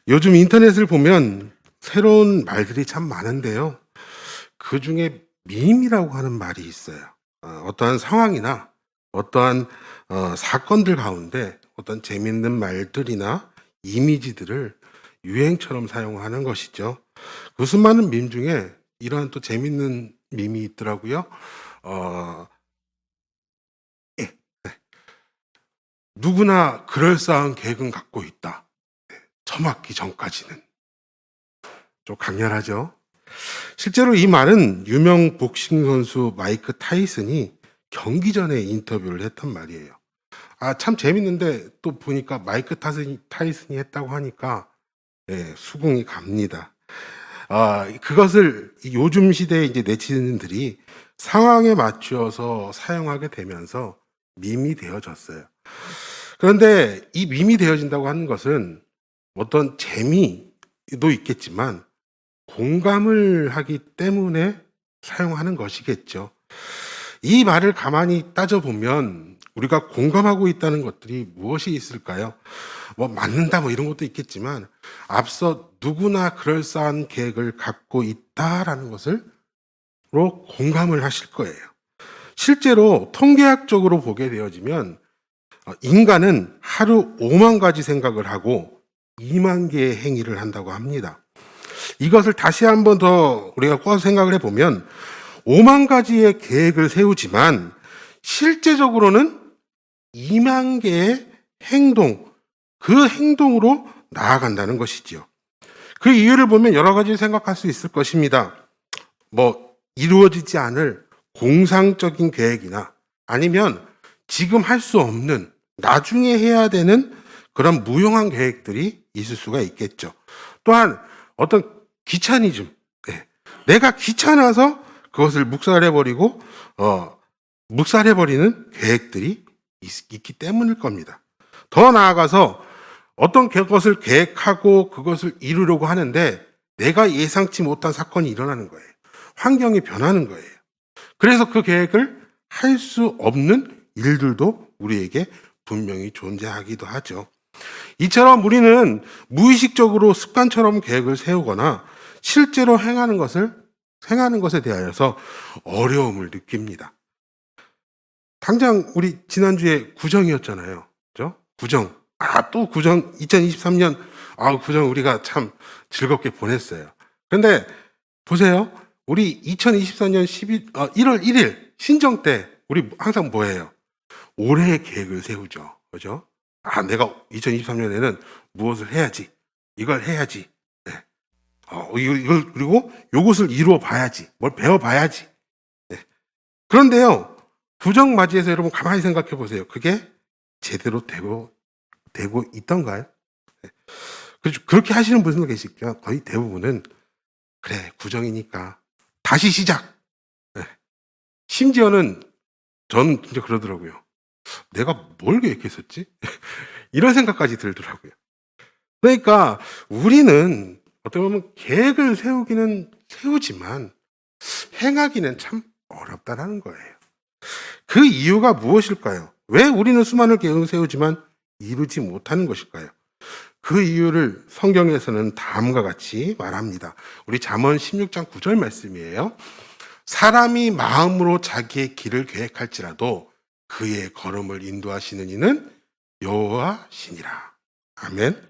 요즘 인터넷을 보면 새로운 말들이 참 많은데요. 그중에 밈이라고 하는 말이 있어요. 어떠한 상황이나 어떠한 사건들 가운데 어떤 재밌는 말들이나 이미지들을 유행처럼 사용하는 것이죠. 그 수많은 밈 중에 이러한 또 재밌는 밈이 있더라고요. 어, 예, 누구나 그럴싸한 계획은 갖고 있다. 처맞기 전까지는. 좀 강렬하죠. 실제로 이 말은 유명 복싱 선수 마이크 타이슨이 경기 전에 인터뷰를 했던 말이에요. 참 재밌는데 또 보니까 마이크 타이슨이 했다고 하니까 수긍이 갑니다. 그것을 요즘 시대의 이제 네티즌들이 상황에 맞추어서 사용하게 되면서 밈이 되어졌어요. 그런데 이 밈이 되어진다고 하는 것은 어떤 재미도 있겠지만 공감을 하기 때문에 사용하는 것이겠죠. 이 말을 가만히 따져보면 우리가 공감하고 있다는 것들이 무엇이 있을까요? 맞는다 이런 것도 있겠지만 앞서 누구나 그럴싸한 계획을 갖고 있다라는 것을 공감을 하실 거예요. 실제로 통계학적으로 보게 되어지면 인간은 하루 5만 가지 생각을 하고 2만 개의 행위를 한다고 합니다. 이것을 다시 한번 더 우리가 꼬아서 생각을 해보면 5만 가지의 계획을 세우지만 실제적으로는 2만 개의 행동, 그 행동으로 나아간다는 것이지요. 그 이유를 보면 여러 가지 생각할 수 있을 것입니다. 이루어지지 않을 공상적인 계획이나 아니면 지금 할 수 없는 나중에 해야 되는 그런 무용한 계획들이 있을 수가 있겠죠. 또한 어떤 귀차니즘, 내가 귀찮아서 그것을 묵살해버리고 묵살해버리는 계획들이 있기 때문일 겁니다. 더 나아가서 어떤 것을 계획하고 그것을 이루려고 하는데 내가 예상치 못한 사건이 일어나는 거예요. 환경이 변하는 거예요. 그래서 그 계획을 할 수 없는 일들도 우리에게 분명히 존재하기도 하죠. 이처럼 우리는 무의식적으로 습관처럼 계획을 세우거나 실제로 행하는 것에 대하여서 어려움을 느낍니다. 당장 우리 지난주에 구정이었잖아요. 그죠? 구정. 또 구정 2023년 구정 우리가 참 즐겁게 보냈어요. 그런데 보세요. 우리 2024년 1월 1일 신정 때 우리 항상 뭐예요? 올해의 계획을 세우죠. 그죠? 내가 2023년에는 무엇을 해야지. 이걸 해야지. 그리고 요것을 이루어 봐야지. 뭘 배워 봐야지. 그런데요. 구정 맞이해서 여러분 가만히 생각해 보세요. 그게 제대로 되고 있던가요? 그렇게 하시는 분들 계실게요. 거의 대부분은 그래 구정이니까 다시 시작. 심지어는 전 진짜 그러더라고요. 내가 뭘 계획했었지? 이런 생각까지 들더라고요. 그러니까 우리는 어떻게 보면 계획을 세우기는 세우지만 행하기는 참 어렵다라는 거예요. 그 이유가 무엇일까요? 왜 우리는 수많은 계획을 세우지만 이루지 못하는 것일까요? 그 이유를 성경에서는 다음과 같이 말합니다. 우리 잠언 16장 9절 말씀이에요. 사람이 마음으로 자기의 길을 계획할지라도 그의 걸음을 인도하시는 이는 여호와시니라. 아멘.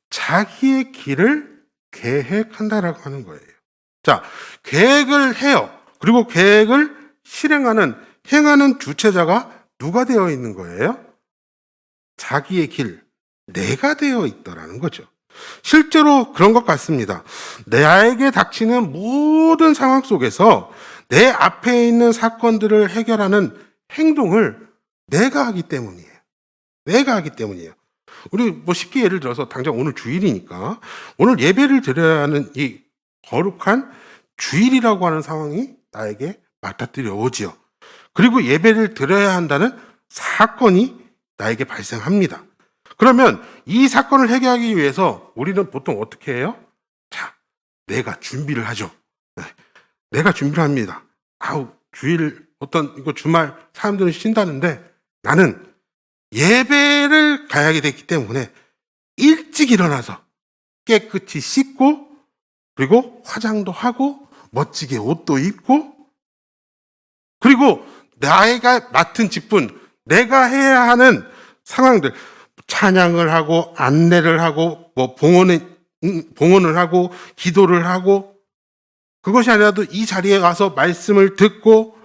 자기의 길을 계획한다라고 하는 거예요. 자, 계획을 해요. 그리고 계획을 행하는 주체자가 누가 되어 있는 거예요? 자기의 길, 내가 되어 있더라는 거죠. 실제로 그런 것 같습니다. 나에게 닥치는 모든 상황 속에서 내 앞에 있는 사건들을 해결하는 행동을 내가 하기 때문이에요. 우리 쉽게 예를 들어서 당장 오늘 주일이니까 오늘 예배를 드려야 하는 이 거룩한 주일이라고 하는 상황이 나에게 맞닥뜨려 오지요. 그리고 예배를 드려야 한다는 사건이 나에게 발생합니다. 그러면 이 사건을 해결하기 위해서 우리는 보통 어떻게 해요? 내가 준비를 하죠. 내가 준비를 합니다. 주일 이거 주말 사람들은 쉰다는데 나는 예배를 가야 되기 때문에 일찍 일어나서 깨끗이 씻고 그리고 화장도 하고 멋지게 옷도 입고 그리고 내가 맡은 직분, 내가 해야 하는 상황들, 찬양을 하고 안내를 하고 뭐 봉헌을 하고 기도를 하고 그것이 아니라도 이 자리에 와서 말씀을 듣고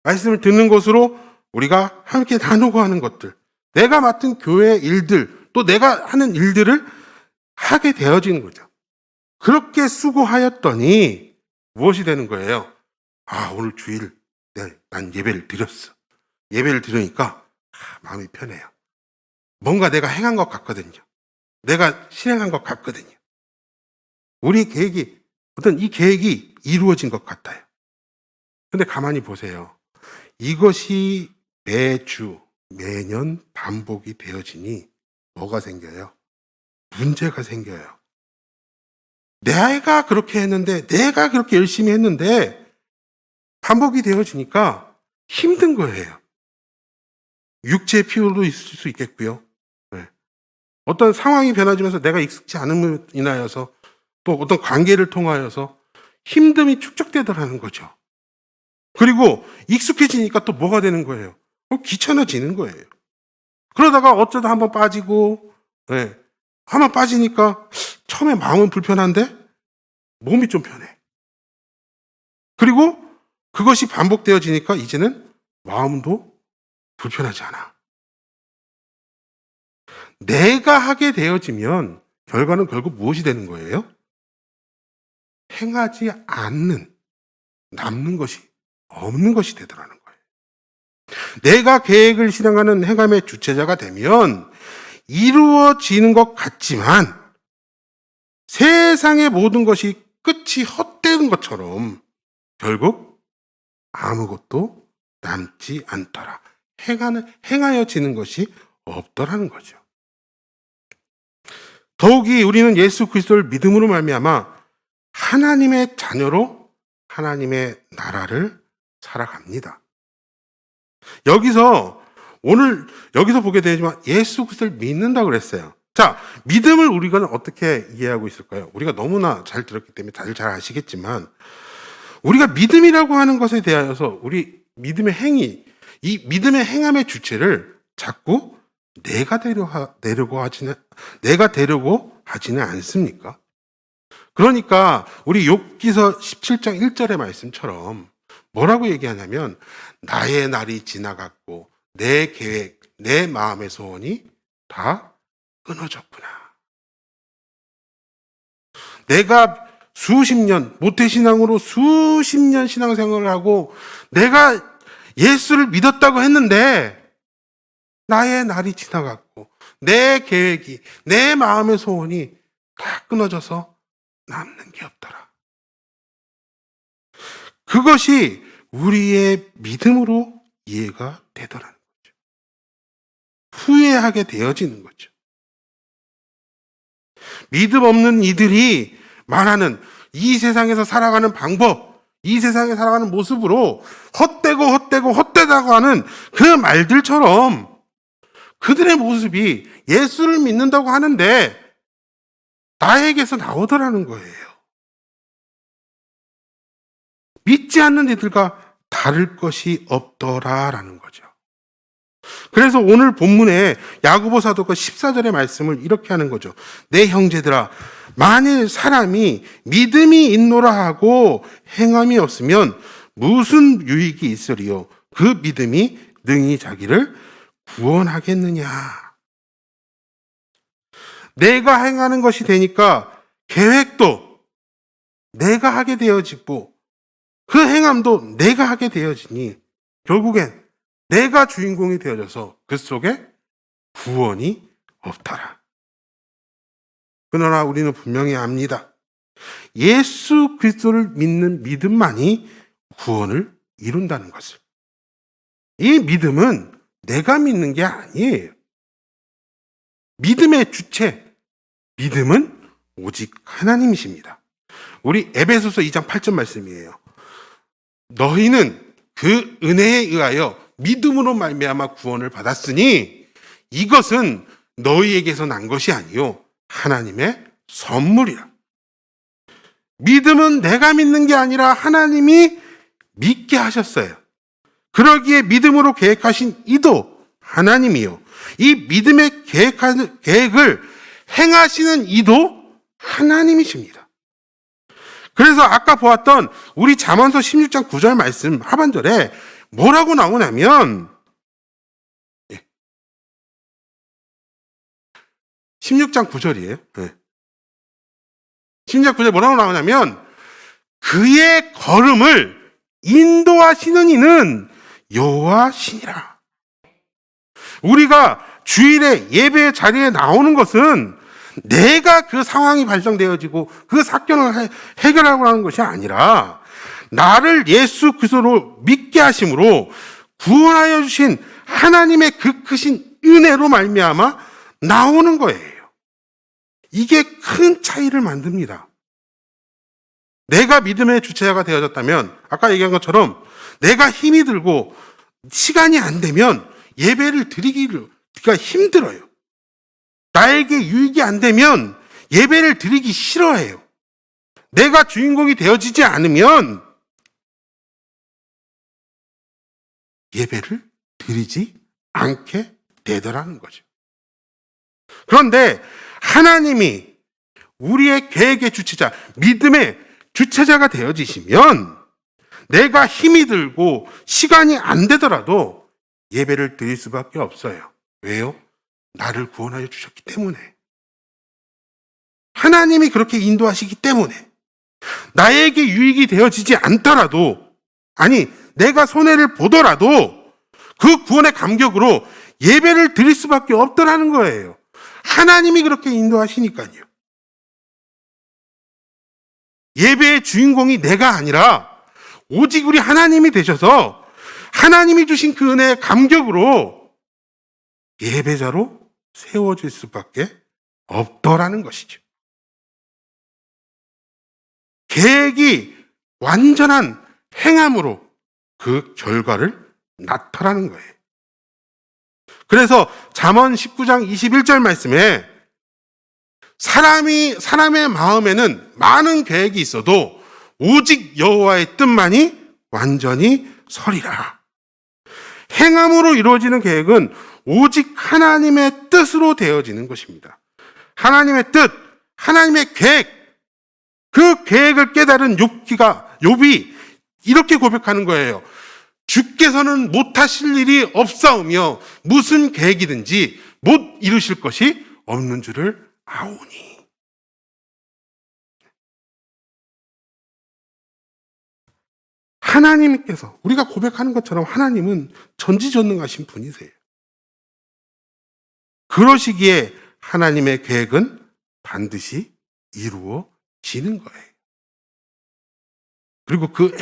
말씀을 듣는 것으로 우리가 함께 나누고 하는 것들, 내가 맡은 교회 일들, 또 내가 하는 일들을 하게 되어지는 거죠. 그렇게 수고하였더니 무엇이 되는 거예요? 아, 오늘 주일 난 예배를 드렸어. 예배를 드리니까 마음이 편해요. 뭔가 내가 행한 것 같거든요. 내가 실행한 것 같거든요. 우리 계획이, 어떤 이 계획이 이루어진 것 같아요. 근데 가만히 보세요. 이것이 매주, 매년 반복이 되어지니 뭐가 생겨요? 문제가 생겨요. 내가 그렇게 했는데, 내가 그렇게 열심히 했는데 반복이 되어지니까 힘든 거예요. 육체의 피로도 있을 수 있겠고요. 네. 어떤 상황이 변화지면서 내가 익숙지 않음으로 인하여서 또 어떤 관계를 통하여서 힘듦이 축적되더라는 거죠. 그리고 익숙해지니까 또 뭐가 되는 거예요? 귀찮아지는 거예요. 그러다가 어쩌다 한번 빠지고, 네. 한번 빠지니까 처음에 마음은 불편한데 몸이 좀 편해. 그리고 그것이 반복되어지니까 이제는 마음도 불편하지 않아. 내가 하게 되어지면 결과는 결국 무엇이 되는 거예요? 행하지 않는, 남는 것이 없는 것이 되더라는 거예요. 내가 계획을 실행하는 행함의 주체자가 되면 이루어지는 것 같지만 세상의 모든 것이 끝이 헛되는 것처럼 결국 아무것도 남지 않더라. 행하여지는 것이 없더라는 거죠. 더욱이 우리는 예수 그리스도를 믿음으로 말미암아 하나님의 자녀로 하나님의 나라를 살아갑니다. 여기서 보게 되지만 예수 그리스도를 믿는다고 그랬어요. 자, 믿음을 우리가 어떻게 이해하고 있을까요? 우리가 너무나 잘 들었기 때문에 다들 잘 아시겠지만 우리가 믿음이라고 하는 것에 대하여서 우리 믿음의 행위, 이 믿음의 행함의 주체를 자꾸 내가 되려고 하지는 않습니까? 그러니까 우리 욥기서 17장 1절의 말씀처럼 뭐라고 얘기하냐면 나의 날이 지나갔고 내 계획, 내 마음의 소원이 다 끊어졌구나. 내가 수십 년, 모태신앙으로 수십 년 신앙생활을 하고 내가 예수를 믿었다고 했는데 나의 날이 지나갔고 내 계획이, 내 마음의 소원이 다 끊어져서 남는 게 없더라. 그것이 우리의 믿음으로 이해가 되더라는 거죠. 후회하게 되어지는 거죠. 믿음 없는 이들이 말하는 이 세상에서 살아가는 방법, 이 세상에 살아가는 모습으로 헛되다고 하는 그 말들처럼 그들의 모습이 예수를 믿는다고 하는데 나에게서 나오더라는 거예요. 믿지 않는 이들과 다를 것이 없더라라는 거죠. 그래서 오늘 본문에 야고보 사도가 14절의 말씀을 이렇게 하는 거죠. 내 형제들아, 만일 사람이 믿음이 있노라 하고 행함이 없으면 무슨 유익이 있으리요? 그 믿음이 능히 자기를 구원하겠느냐? 내가 행하는 것이 되니까 계획도 내가 하게 되어지고 그 행함도 내가 하게 되어지니 결국엔 내가 주인공이 되어져서 그 속에 구원이 없더라. 그러나 우리는 분명히 압니다. 예수 그리스도를 믿는 믿음만이 구원을 이룬다는 것을. 이 믿음은 내가 믿는 게 아니에요. 믿음의 주체, 믿음은 오직 하나님이십니다. 우리 에베소서 2장 8절 말씀이에요. 너희는 그 은혜에 의하여 믿음으로 말미암아 구원을 받았으니 이것은 너희에게서 난 것이 아니요 하나님의 선물이라. 믿음은 내가 믿는 게 아니라 하나님이 믿게 하셨어요. 그러기에 믿음으로 계획하신 이도 하나님이요. 이 믿음의 계획을 행하시는 이도 하나님이십니다. 그래서 아까 보았던 우리 잠언서 16장 9절 말씀 하반절에 뭐라고 나오냐면 16장 9절이에요. 16장 9절 뭐라고 나오냐면 그의 걸음을 인도하시는 이는 여호와시니라. 우리가 주일에 예배 자리에 나오는 것은 내가 그 상황이 발생되어지고 그 사건을 해결하고 하는 것이 아니라 나를 예수 그리스도로 믿게 하심으로 구원하여 주신 하나님의 그 크신 은혜로 말미암아 나오는 거예요. 이게 큰 차이를 만듭니다. 내가 믿음의 주체자가 되어졌다면 아까 얘기한 것처럼 내가 힘이 들고 시간이 안 되면 예배를 드리기가 힘들어요. 나에게 유익이 안 되면 예배를 드리기 싫어해요. 내가 주인공이 되어지지 않으면 예배를 드리지 않게 되더라는 거죠. 그런데 하나님이 우리의 계획의 주체자, 믿음의 주체자가 되어지시면 내가 힘이 들고 시간이 안 되더라도 예배를 드릴 수밖에 없어요. 왜요? 나를 구원하여 주셨기 때문에. 하나님이 그렇게 인도하시기 때문에. 나에게 유익이 되어지지 않더라도, 아니 내가 손해를 보더라도 그 구원의 감격으로 예배를 드릴 수밖에 없더라는 거예요. 하나님이 그렇게 인도하시니까요. 예배의 주인공이 내가 아니라 오직 우리 하나님이 되셔서 하나님이 주신 그 은혜의 감격으로 예배자로 세워질 수밖에 없더라는 것이죠. 계획이 완전한 행함으로 그 결과를 나타나는 거예요. 그래서 잠언 19장 21절 말씀에 사람의 마음에는 많은 계획이 있어도 오직 여호와의 뜻만이 완전히 서리라. 행함으로 이루어지는 계획은 오직 하나님의 뜻으로 되어지는 것입니다. 하나님의 뜻, 하나님의 계획, 그 계획을 깨달은 욥이 이렇게 고백하는 거예요. 주께서는 못하실 일이 없사오며 무슨 계획이든지 못 이루실 것이 없는 줄을 아오니. 하나님께서 우리가 고백하는 것처럼 하나님은 전지전능하신 분이세요. 그러시기에 하나님의 계획은 반드시 이루어지는 거예요. 그리고 그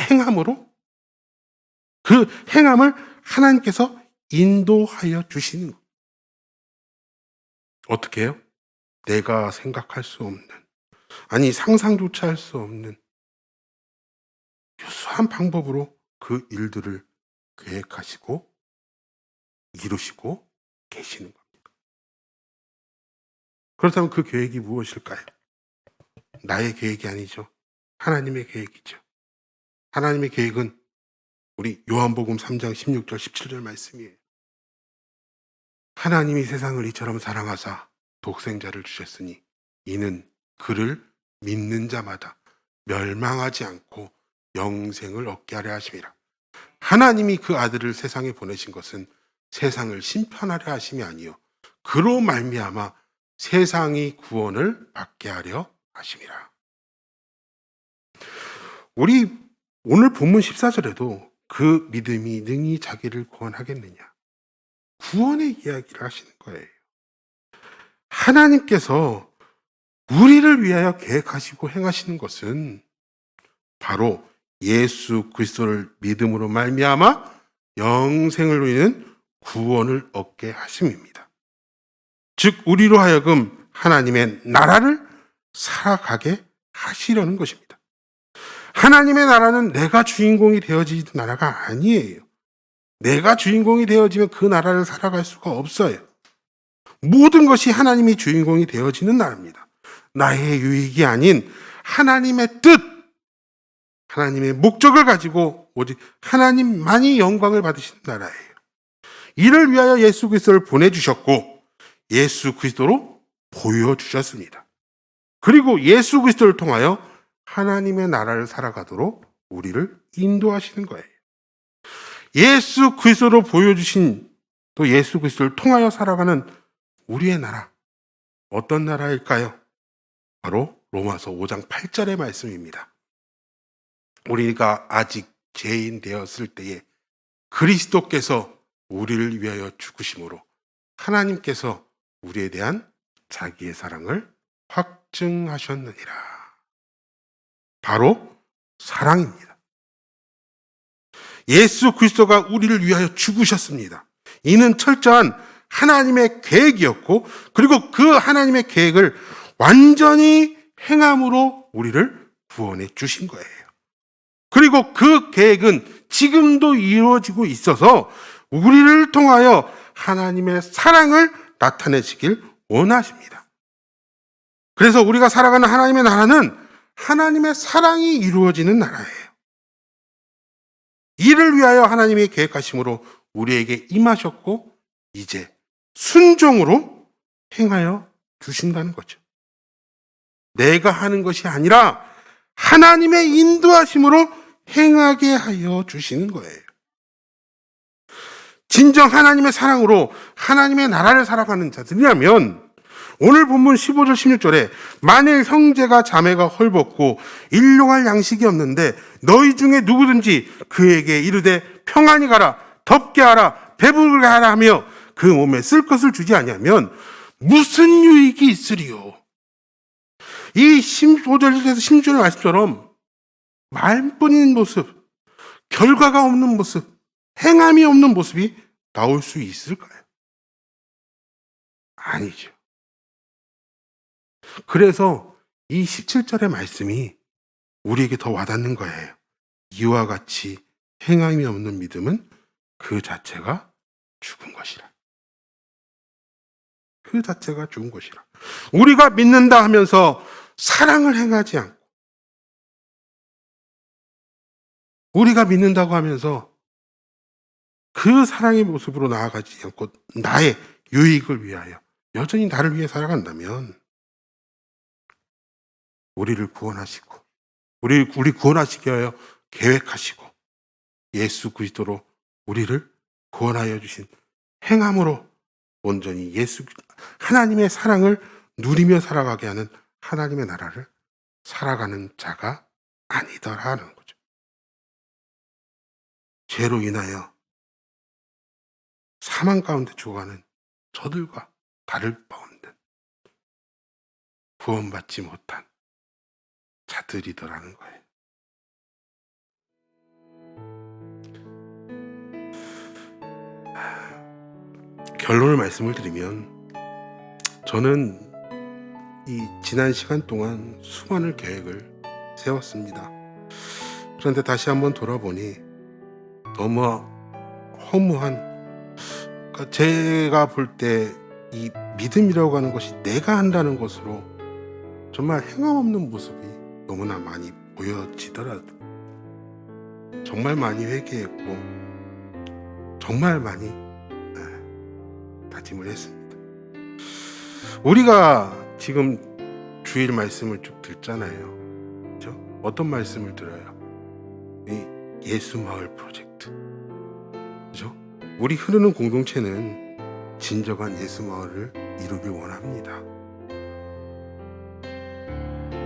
행함을 하나님께서 인도하여 주시는 거예요. 어떻게 해요? 내가 생각할 수 없는, 아니 상상조차 할 수 없는 유수한 방법으로 그 일들을 계획하시고 이루시고 계시는 겁니다. 그렇다면 그 계획이 무엇일까요? 나의 계획이 아니죠. 하나님의 계획이죠. 하나님의 계획은 우리 요한복음 3장 16절 17절 말씀이에요. 하나님이 세상을 이처럼 사랑하사 독생자를 주셨으니 이는 그를 믿는 자마다 멸망하지 않고 영생을 얻게 하려 하심이라. 하나님이 그 아들을 세상에 보내신 것은 세상을 심판하려 하심이 아니요 그로 말미암아 세상이 구원을 받게 하려 하심이라. 우리 오늘 본문 14절에도 그 믿음이 능히 자기를 구원하겠느냐, 구원의 이야기를 하시는 거예요. 하나님께서 우리를 위하여 계획하시고 행하시는 것은 바로 예수 그리스도를 믿음으로 말미암아 영생을 누리는 구원을 얻게 하심입니다. 즉 우리로 하여금 하나님의 나라를 살아가게 하시려는 것입니다. 하나님의 나라는 내가 주인공이 되어지는 나라가 아니에요. 내가 주인공이 되어지면 그 나라를 살아갈 수가 없어요. 모든 것이 하나님이 주인공이 되어지는 나라입니다. 나의 유익이 아닌 하나님의 뜻, 하나님의 목적을 가지고 오직 하나님만이 영광을 받으시는 나라예요. 이를 위하여 예수 그리스도를 보내주셨고 예수 그리스도로 보여주셨습니다. 그리고 예수 그리스도를 통하여 하나님의 나라를 살아가도록 우리를 인도하시는 거예요. 예수 그리스도로 보여주신 또 예수 그리스도를 통하여 살아가는 우리의 나라, 어떤 나라일까요? 바로 로마서 5장 8절의 말씀입니다. 우리가 아직 죄인 되었을 때에 그리스도께서 우리를 위하여 죽으심으로 하나님께서 우리에 대한 자기의 사랑을 확증하셨느니라. 바로 사랑입니다. 예수 그리스도가 우리를 위하여 죽으셨습니다. 이는 철저한 하나님의 계획이었고, 그리고 그 하나님의 계획을 완전히 행함으로 우리를 구원해 주신 거예요. 그리고 그 계획은 지금도 이루어지고 있어서 우리를 통하여 하나님의 사랑을 나타내시길 원하십니다. 그래서 우리가 살아가는 하나님의 나라는 하나님의 사랑이 이루어지는 나라예요. 이를 위하여 하나님이 계획하심으로 우리에게 임하셨고 이제 순종으로 행하여 주신다는 거죠. 내가 하는 것이 아니라 하나님의 인도하심으로 행하게 하여 주시는 거예요. 진정 하나님의 사랑으로 하나님의 나라를 살아가는 자들이라면 오늘 본문 15절 16절에 만일 형제가 자매가 헐벗고 일용할 양식이 없는데 너희 중에 누구든지 그에게 이르되 평안히 가라, 덥게 하라, 배부르게 하라 하며 그 몸에 쓸 것을 주지 아니하면 무슨 유익이 있으리요? 이 15절에서 16절의 말씀처럼 말뿐인 모습, 결과가 없는 모습, 행함이 없는 모습이 나올 수 있을까요? 아니죠. 그래서 이 17절의 말씀이 우리에게 더 와닿는 거예요. 이와 같이 행함이 없는 믿음은 그 자체가 죽은 것이라. 그 자체가 죽은 것이라. 우리가 믿는다 하면서 사랑을 행하지 않고, 우리가 믿는다고 하면서 그 사랑의 모습으로 나아가지 않고 나의 유익을 위하여 여전히 나를 위해 살아간다면 우리를 구원하시고 우리 구원하시기 위하여 계획하시고 예수 그리스도로 우리를 구원하여 주신 행함으로 온전히 하나님의 사랑을 누리며 살아가게 하는 하나님의 나라를 살아가는 자가 아니더라는 거죠. 죄로 인하여 사망 가운데 죽어가는 저들과 다를 바 없는 구원받지 못한 자들이더라는 거예요. 결론을 말씀을 드리면 저는 이 지난 시간 동안 수많은 계획을 세웠습니다. 그런데 다시 한번 돌아보니 너무 허무한, 그러니까 제가 볼 때 이 믿음이라고 하는 것이 내가 한다는 것으로 정말 행함 없는 모습이 너무나 많이 보여지더라도 정말 많이 회개했고 정말 많이 다짐을 했습니다. 우리가 지금 주일 말씀을 쭉 듣잖아요. 그렇죠? 어떤 말씀을 들어요? 이 예수마을 프로젝트. 그렇죠? 우리 흐르는 공동체는 진정한 예수마을을 이루길 원합니다.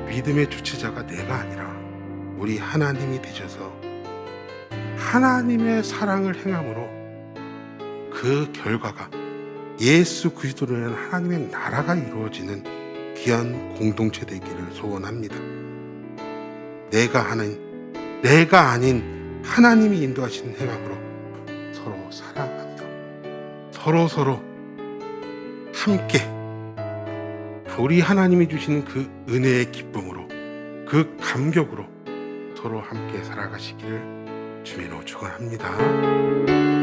믿음의 주체자가 내가 아니라 우리 하나님이 되셔서 하나님의 사랑을 행함으로 그 결과가 예수 그리스도로 인한 하나님의 나라가 이루어지는 귀한 공동체 되기를 소원합니다. 내가 아닌 하나님이 인도하시는 행함으로 서로 사랑하며 서로 함께 우리 하나님이 주시는 그 은혜의 기쁨으로 그 감격으로 서로 함께 살아가시기를 주님으로 축원합니다.